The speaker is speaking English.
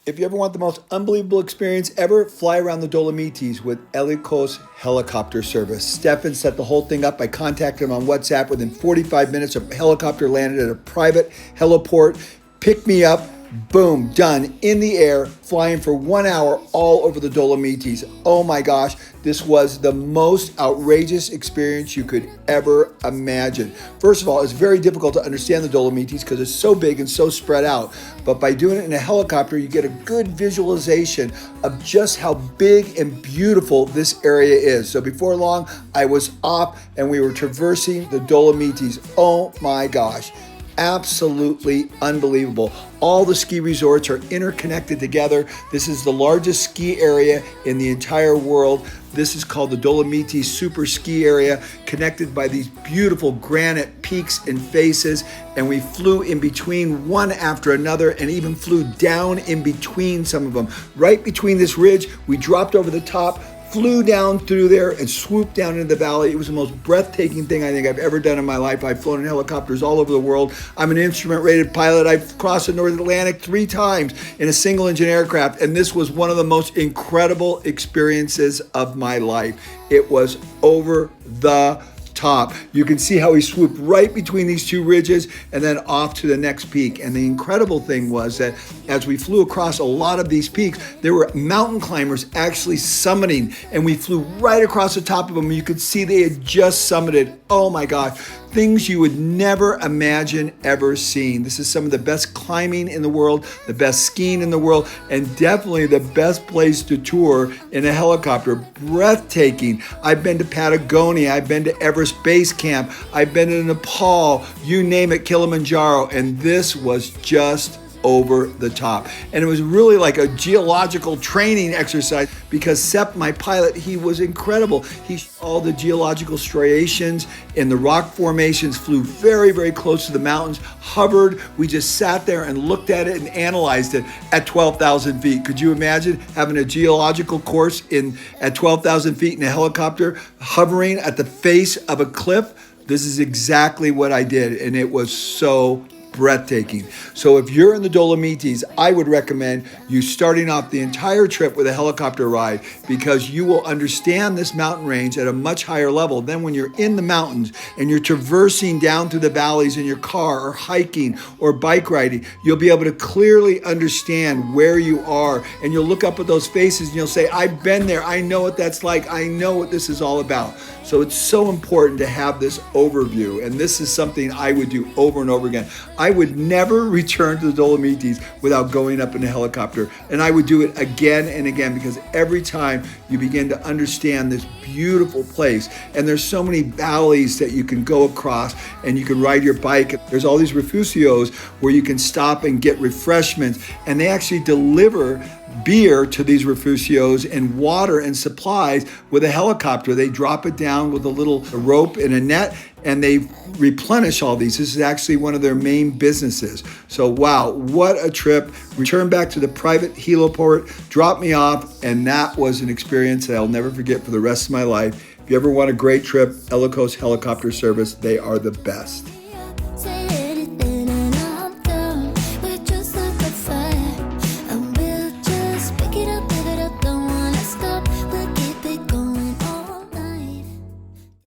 If you ever want the most unbelievable experience ever, fly around the Dolomites with Elikos helicopter service. Stefan set the whole thing up. I contacted him on WhatsApp. Within 45 minutes, a helicopter landed at a private heliport, picked me up, boom, done, in the air, flying for 1 hour all over the Dolomites. Oh my gosh, this was the most outrageous experience you could ever imagine. First of all, it's very difficult to understand the Dolomites because it's so big and so spread out. But by doing it in a helicopter, you get a good visualization of just how big and beautiful this area is. So before long, I was off and we were traversing the Dolomites. Oh my gosh. Absolutely unbelievable. All the ski resorts are interconnected together. This is the largest ski area in the entire world. This is called the Dolomiti Super Ski Area, connected by these beautiful granite peaks and faces. And we flew in between one after another and even flew down in between some of them. Right between this ridge, we dropped over the top, flew down through there and swooped down into the valley. It was the most breathtaking thing I think I've ever done in my life. I've flown in helicopters all over the world. I'm an instrument-rated pilot. I've crossed the North Atlantic 3 times in a single engine aircraft, and this was one of the most incredible experiences of my life. It was over the top. You can see how he swooped right between these 2 ridges and then off to the next peak. And the incredible thing was that as we flew across a lot of these peaks, there were mountain climbers actually summiting, and we flew right across the top of them. You could see they had just summited. Oh my gosh, things you would never imagine ever seeing. This is some of the best climbing in the world, the best skiing in the world, and definitely the best place to tour in a helicopter. Breathtaking. I've been to Patagonia, I've been to Everest Base Camp, I've been to Nepal, you name it, Kilimanjaro, and this was just over the top. And it was really like a geological training exercise because Sepp, my pilot, he was incredible. He saw all the geological striations in the rock formations, flew very, very close to the mountains, hovered. We just sat there and looked at it and analyzed it at 12,000 feet. Could you imagine having a geological course at 12,000 feet in a helicopter, hovering at the face of a cliff? This is exactly what I did, and it was so breathtaking. So if you're in the Dolomites, I would recommend you starting off the entire trip with a helicopter ride because you will understand this mountain range at a much higher level. Then when you're in the mountains and you're traversing down through the valleys in your car or hiking or bike riding, you'll be able to clearly understand where you are, and you'll look up at those faces and you'll say, I've been there. I know what that's like. I know what this is all about. So it's so important to have this overview, and this is something I would do over and over again. I would never return to the Dolomites without going up in a helicopter, and I would do it again and again because every time you begin to understand this beautiful place, and there's so many valleys that you can go across and you can ride your bike. There's all these refugios where you can stop and get refreshments, and they actually deliver beer to these refugios and water and supplies with a helicopter. They drop it down with a little rope and a net, and they replenish all these. This is actually one of their main businesses. So wow, what a trip. Return back to the private heliport, drop me off, and that was an experience that I'll never forget for the rest of my life. If you ever want a great trip, Elikos Helicopter Service, they are the best.